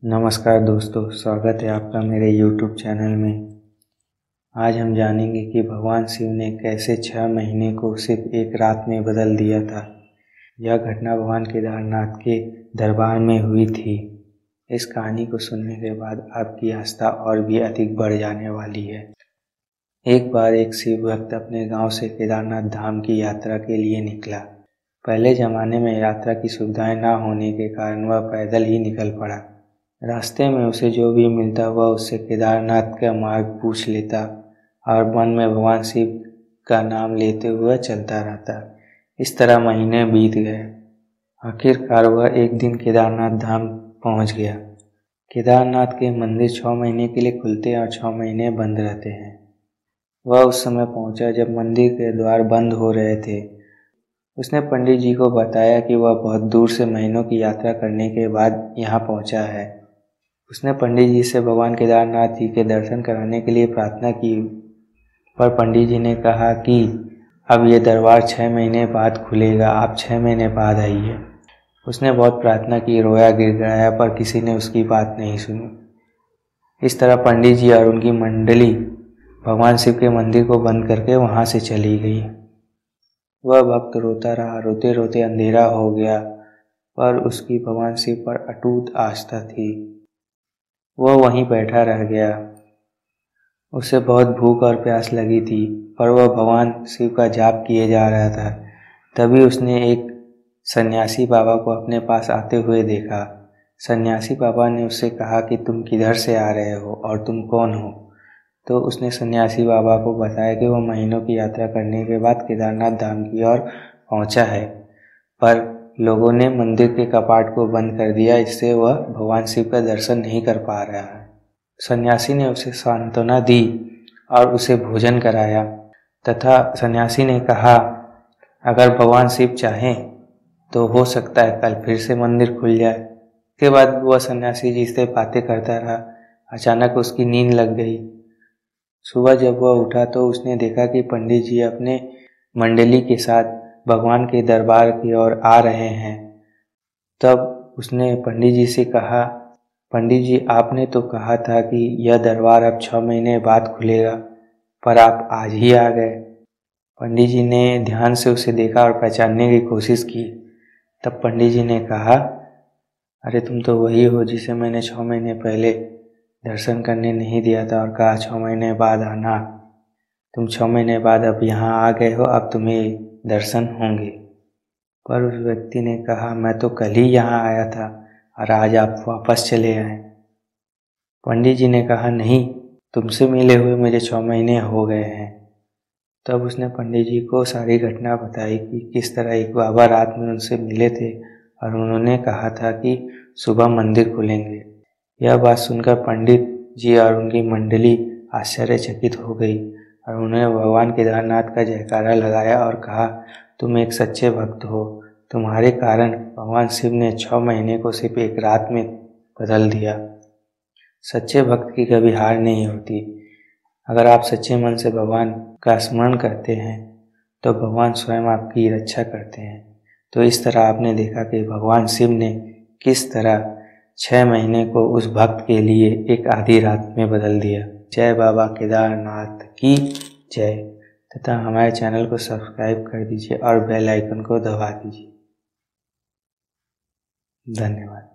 नमस्कार दोस्तों, स्वागत है आपका मेरे YouTube चैनल में। आज हम जानेंगे कि भगवान शिव ने कैसे 6 महीने को सिर्फ एक रात में बदल दिया था। यह घटना भगवान केदारनाथ के दरबार में हुई थी। इस कहानी को सुनने के बाद आपकी आस्था और भी अधिक बढ़ जाने वाली है। एक बार एक शिव भक्त अपने गांव से केदारनाथ धाम की यात्रा के लिए निकला। पहले ज़माने में यात्रा की सुविधाएं न होने के कारण वह पैदल ही निकल पड़ा। रास्ते में उसे जो भी मिलता वह उससे केदारनाथ का मार्ग पूछ लेता और मन में भगवान शिव का नाम लेते हुए चलता रहता। इस तरह महीने बीत गए। आखिरकार वह एक दिन केदारनाथ धाम पहुंच गया। केदारनाथ के मंदिर 6 महीने के लिए खुलते हैं और 6 महीने बंद रहते हैं। वह उस समय पहुंचा जब मंदिर के द्वार बंद हो रहे थे। उसने पंडित जी को बताया कि वह बहुत दूर से महीनों की यात्रा करने के बाद यहाँ पहुंचा है। उसने पंडित जी से भगवान केदारनाथ जी के दर्शन कराने के लिए प्रार्थना की, पर पंडित जी ने कहा कि अब ये दरबार 6 महीने बाद खुलेगा, आप 6 महीने बाद आइए। उसने बहुत प्रार्थना की, रोया गिड़गिड़ाया, पर किसी ने उसकी बात नहीं सुनी। इस तरह पंडित जी और उनकी मंडली भगवान शिव के मंदिर को बंद करके वहाँ से चली गई। वह भक्त रोता रहा, रोते रोते अंधेरा हो गया, पर उसकी भगवान शिव पर अटूट आस्था थी। वह वहीं बैठा रह गया। उसे बहुत भूख और प्यास लगी थी, पर वह भगवान शिव का जाप किए जा रहा था। तभी उसने एक सन्यासी बाबा को अपने पास आते हुए देखा। सन्यासी बाबा ने उससे कहा कि तुम किधर से आ रहे हो और तुम कौन हो। तो उसने सन्यासी बाबा को बताया कि वह महीनों की यात्रा करने के बाद केदारनाथ धाम की ओर पहुंचा है, पर लोगों ने मंदिर के कपाट को बंद कर दिया, इससे वह भगवान शिव का दर्शन नहीं कर पा रहा है। सन्यासी ने उसे सांत्वना दी और उसे भोजन कराया तथा सन्यासी ने कहा, अगर भगवान शिव चाहें तो हो सकता है कल फिर से मंदिर खुल जाए। इसके बाद वह सन्यासी जी से बातें करता रहा। अचानक उसकी नींद लग गई। सुबह जब वह उठा तो उसने देखा कि पंडित जी अपने मंडली के साथ भगवान के दरबार की ओर आ रहे हैं। तब उसने पंडित जी से कहा, पंडित जी, आपने तो कहा था कि यह दरबार अब 6 महीने बाद खुलेगा, पर आप आज ही आ गए। पंडित जी ने ध्यान से उसे देखा और पहचानने की कोशिश की। तब पंडित जी ने कहा, अरे तुम तो वही हो जिसे मैंने 6 महीने पहले दर्शन करने नहीं दिया था और कहा 6 महीने बाद आना। तुम 6 महीने बाद अब यहाँ आ गए हो, अब तुम्हें दर्शन होंगे। पर उस व्यक्ति ने कहा, मैं तो कल ही यहाँ आया था और आज आप वापस चले आए। पंडित जी ने कहा, नहीं, तुमसे मिले हुए मुझे 6 महीने हो गए हैं। तब उसने पंडित जी को सारी घटना बताई कि किस तरह एक बाबा रात में उनसे मिले थे और उन्होंने कहा था कि सुबह मंदिर खुलेंगे। यह बात सुनकर पंडित जी और उनकी मंडली आश्चर्यचकित हो गई और उन्होंने भगवान केदारनाथ का जयकारा लगाया और कहा, तुम एक सच्चे भक्त हो। तुम्हारे कारण भगवान शिव ने 6 महीने को सिर्फ एक रात में बदल दिया। सच्चे भक्त की कभी हार नहीं होती। अगर आप सच्चे मन से भगवान का स्मरण करते हैं तो भगवान स्वयं आपकी रक्षा करते हैं। तो इस तरह आपने देखा कि भगवान शिव ने किस तरह 6 महीने को उस भक्त के लिए एक आधी रात में बदल दिया। जय बाबा केदारनाथ की जय। तथा हमारे चैनल को सब्सक्राइब कर दीजिए और बेल आइकन को दबा दीजिए। धन्यवाद।